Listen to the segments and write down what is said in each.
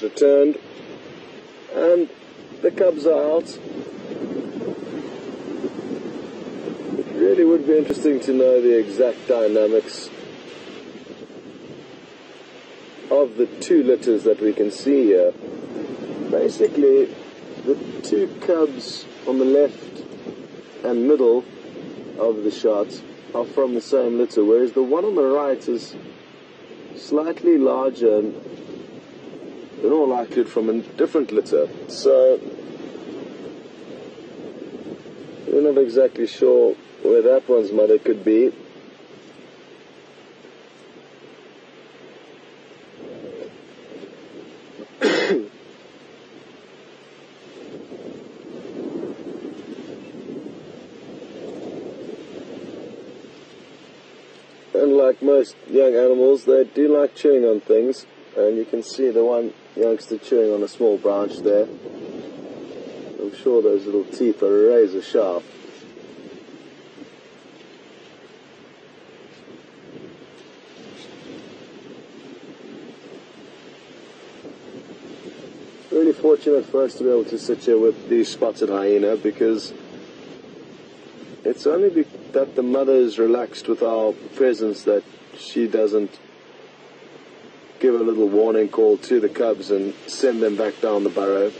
has returned, and the cubs are out. It really would be interesting to know the exact dynamics of the two litters that we can see here. Basically, the two cubs on the left and middle of the shot are from the same litter, whereas the one on the right is slightly larger and in all likelihood from a different litter. So we're not exactly sure where that one's mother could be. And like most young animals, they do like chewing on things, and you can see the one youngster chewing on a small branch there. I'm sure those little teeth are razor sharp. Really fortunate for us to be able to sit here with the spotted hyena, because it's only that the mother is relaxed with our presence that she doesn't give a little warning call to the cubs and send them back down the burrow.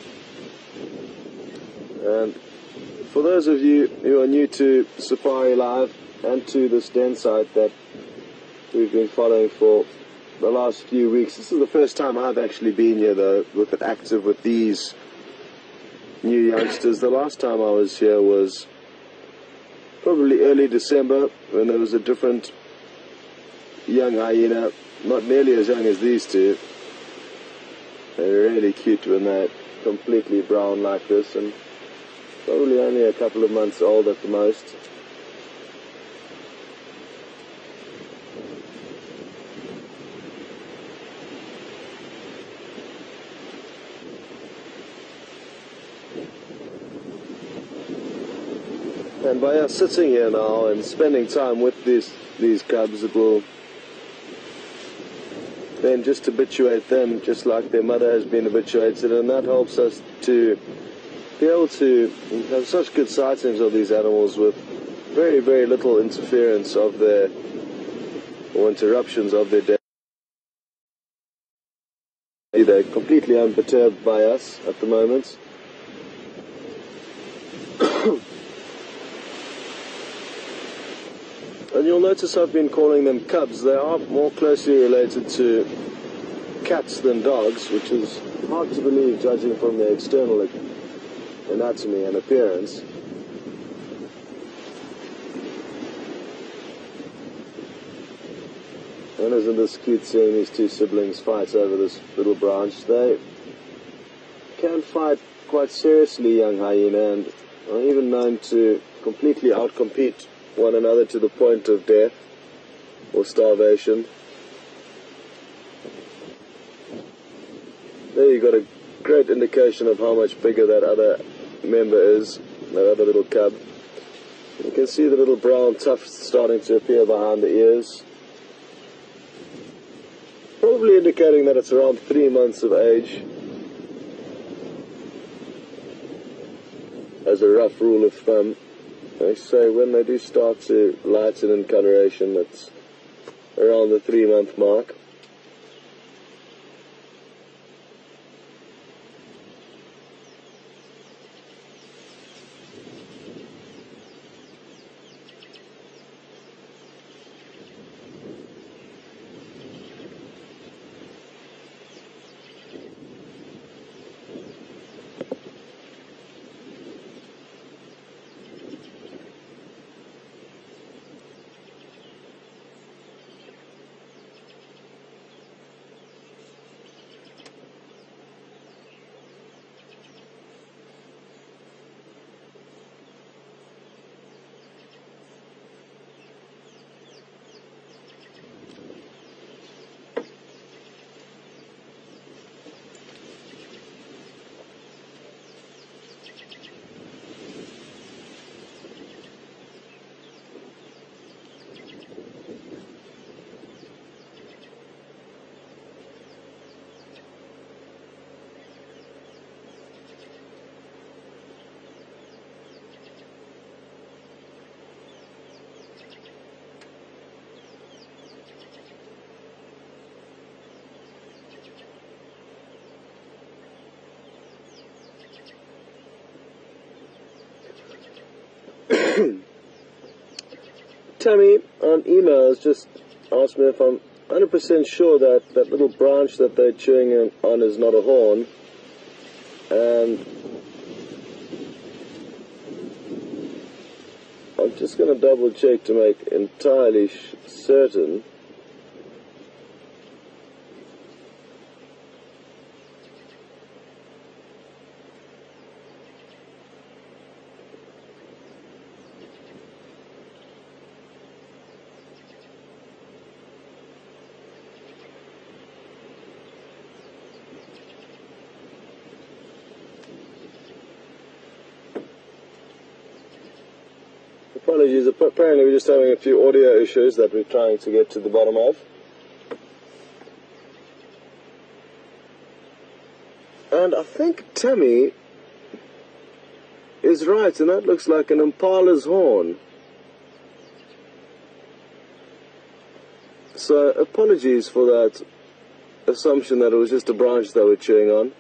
And for those of you who are new to Safari Live and to this den site that we've been following for the last few weeks, this is the first time I've actually been here though, with it active with these new youngsters. The last time I was here was probably early December, when there was a different young hyena, not nearly as young as these two. They're really cute when they're completely brown like this, and probably only a couple of months old at the most. And by us sitting here now and spending time with these cubs, it will then just habituate them just like their mother has been habituated, and that helps us to be able to have such good sightings of these animals with very, very little interference of their, or interruptions of their day. They're completely unperturbed by us at the moment. And you'll notice I've been calling them cubs. They are more closely related to cats than dogs, which is hard to believe judging from their external anatomy and appearance. And isn't this cute seeing these two siblings fight over this little branch? They can fight quite seriously, young hyena, and are even known to completely outcompete one another to the point of death or starvation. There you got a great indication of how much bigger that other member is, that other little cub. You can see the little brown tufts starting to appear behind the ears, probably indicating that it's around 3 months of age, as a rough rule of thumb. They say when they do start to lighten in coloration, it's around the 3-month mark. Tammy on email has just asked me if I'm 100% sure that that little branch that they're chewing on is not a horn. And I'm just going to double check to make entirely certain. Apologies, apparently we're just having a few audio issues that we're trying to get to the bottom of. And I think Tammy is right, and that looks like an impala's horn. So apologies for that assumption that it was just a branch that we're chewing on.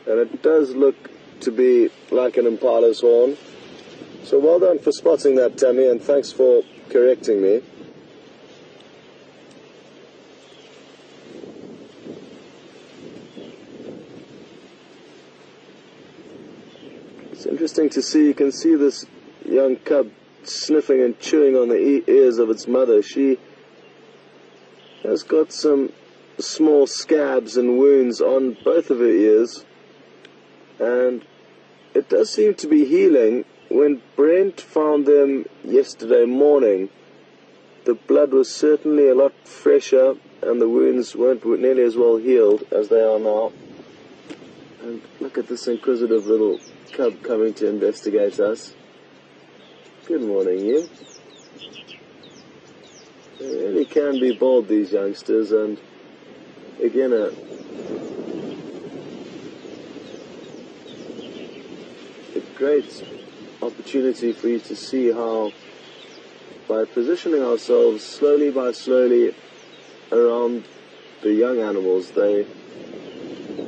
And it does look to be like an impala's horn. So well done for spotting that, Tammy, and thanks for correcting me. It's interesting to see, you can see this young cub sniffing and chewing on the ears of its mother. She has got some small scabs and wounds on both of her ears, and it does seem to be healing. When Brent found them yesterday morning, the blood was certainly a lot fresher and the wounds weren't nearly as well healed as they are now. And look at this inquisitive little cub coming to investigate us. Good morning, you. They really can be bold, these youngsters, and again a great opportunity for you to see how, by positioning ourselves slowly by slowly around the young animals, they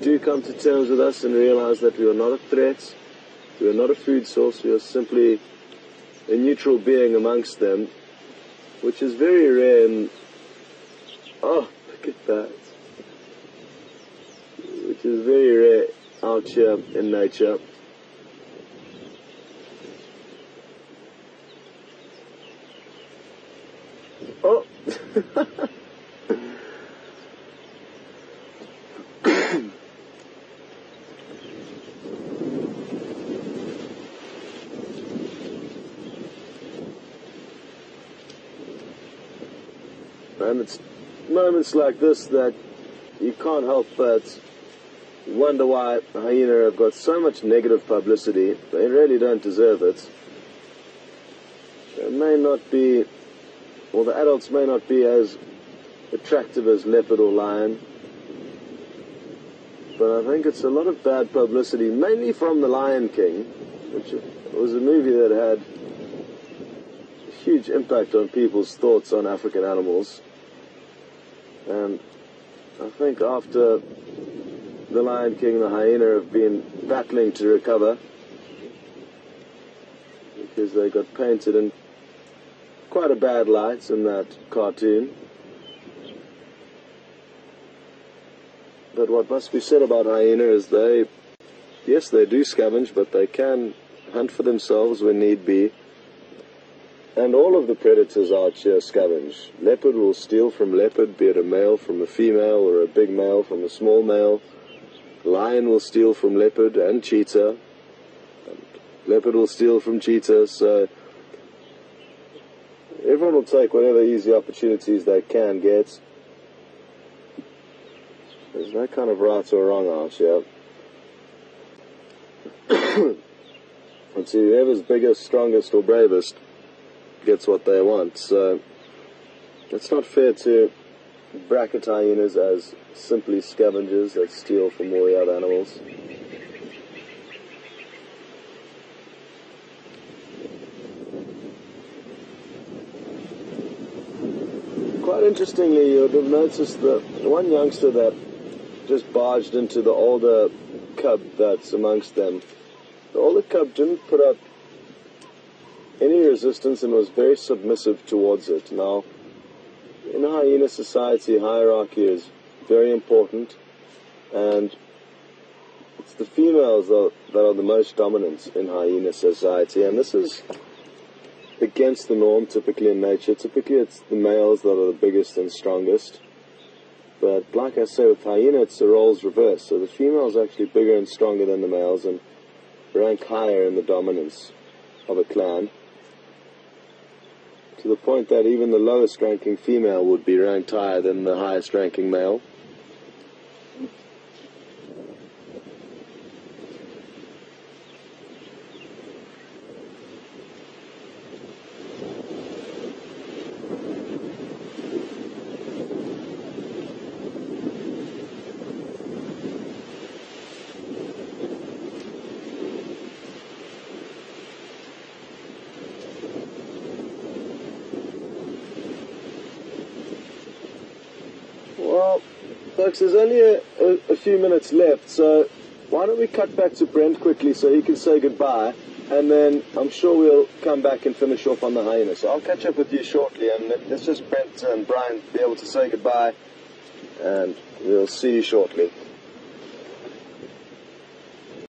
do come to terms with us and realize that we are not a threat, we are not a food source, we are simply a neutral being amongst them, which is very rare in, oh, look at that, which is very rare out here in nature. Oh! And it's moments like this that you can't help but wonder why Hyena have got so much negative publicity. They really don't deserve it. They may not be, well, the adults may not be as attractive as leopard or lion, but I think it's a lot of bad publicity, mainly from The Lion King, which was a movie that had a huge impact on people's thoughts on African animals. And I think after The Lion King, the hyena have been battling to recover because they got painted in quite a bad light in that cartoon. But what must be said about hyena is yes, they do scavenge, but they can hunt for themselves when need be. And all of the predators out here scavenge. Leopard will steal from leopard, be it a male from a female or a big male from a small male. Lion will steal from leopard and cheetah. And leopard will steal from cheetah, so everyone will take whatever easy opportunities they can get. There's no kind of right or wrong out here. And so whoever's biggest, strongest or bravest gets what they want. So it's not fair to bracket hyenas as simply scavengers that steal from all the other animals. Quite interestingly, you would have noticed that one youngster that just barged into the older cub that's amongst them, the older cub didn't put up any resistance and was very submissive towards it. Now, in a hyena society, hierarchy is very important, and it's the females that are the most dominant in hyena society, and this is against the norm typically in nature. Typically it's the males that are the biggest and strongest, but like I said, with hyena it's the roles reversed, so the females are actually bigger and stronger than the males and rank higher in the dominance of a clan, to the point that even the lowest ranking female would be ranked higher than the highest ranking male. Well, folks, there's only a few minutes left, so why don't we cut back to Brent quickly so he can say goodbye, and then I'm sure we'll come back and finish off on the hyena. So I'll catch up with you shortly, and let's just Brent and Brian be able to say goodbye, and we'll see you shortly.